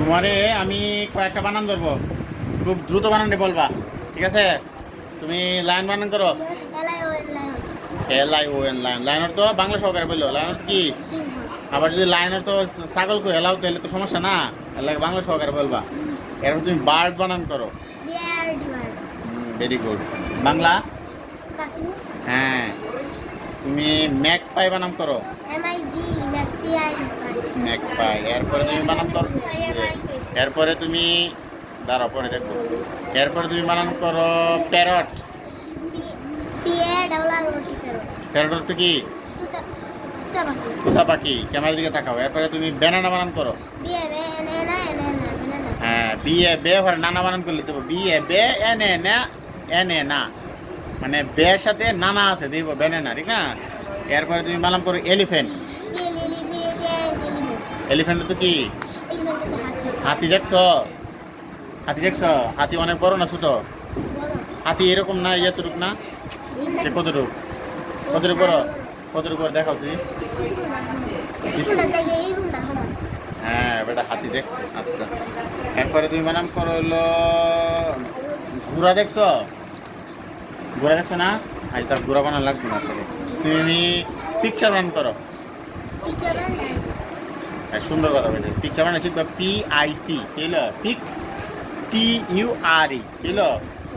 তোমারে আমি কয়েকটা বানান ধরবো, খুব দ্রুত বানানটি বলবা, ঠিক আছে? তুমি লাইন বানান করো। LION লাইন, লাইনের তো বাংলা সহকারে বললো, লাইনের কি? আবার যদি লাইনের তো ছাগল কো এলাও তাহলে তো সমস্যা না, এলাকা বাংলা সহকারে বলবা। এরপর তুমি বার্ড বানান করো। Very good. বাংলা? হ্যাঁ। তুমি ম্যাকপাই বানান করো। ম্যাকপাই। এরপরে তুমি বানান করো, এরপরে তুমি দাঁড়াও পরে দেখো। এরপরে তুমি বানান করো প্যারট। প্যারট তো কি? তুতা পাখি। ক্যামেরার দিকে তাকাও। এরপরে তুমি ব্যানানা বানান করো। হ্যাঁ, বিএ বে ভরে নানা বানান করলে দেবো। বিএ বে এনে না এনে না, মানে বের সাথে নানা আছে দেবো, ব্যানানা, ঠিক না? এরপরে তুমি বানান করো এলিফ্যান্ট। এলিফ্যান্ট তো কি? হাতি দেখছো? হাতি দেখছো? হাতি অনেক বড় না ছোট? হাতি এরকম না, এতটুক না, কতটুক? কতটুক বড়? কতটুক বড় দেখাও তুমি। হ্যাঁ বেটা, হাতি দেখছে। আচ্ছা, এরপরে তুমি বানান করো হলো ঘোড়া। দেখছো? ঘোড়া দেখছো না? আজ তার ঘোড়া বানানো লাগবে না। তুমি পিকচার বানান করো। সুন্দর কথা বলছে। পিকচার বানানো শিখবে। PIC এলো পিক, TURE এলো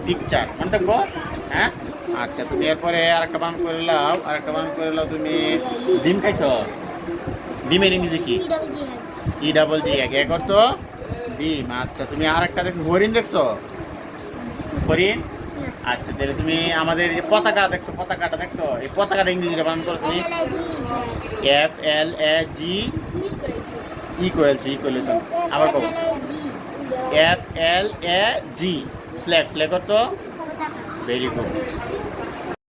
পিকচার, মনে থাকবো? হ্যাঁ। আচ্ছা, তুমি এরপরে আরেকটা বানান করে লাও। আরেকটা বানান করে লাও। তুমি ডিম খাইছো? ডিমের ইংরেজি কি? EGG এ করতো ডিম। আচ্ছা, তুমি আরেকটা দেখছো হরিণ। দেখছো হরিণ? আচ্ছা, তাহলে তুমি আমাদের যে পতাকা দেখছো, পতাকাটা দেখছো? এই পতাকাটা ইংরেজিতে বানান করো তুমি। FLAG equal. আবার কব FLAG ফ্ল্যাগ। ফ্ল্যাগ করতো। Very good.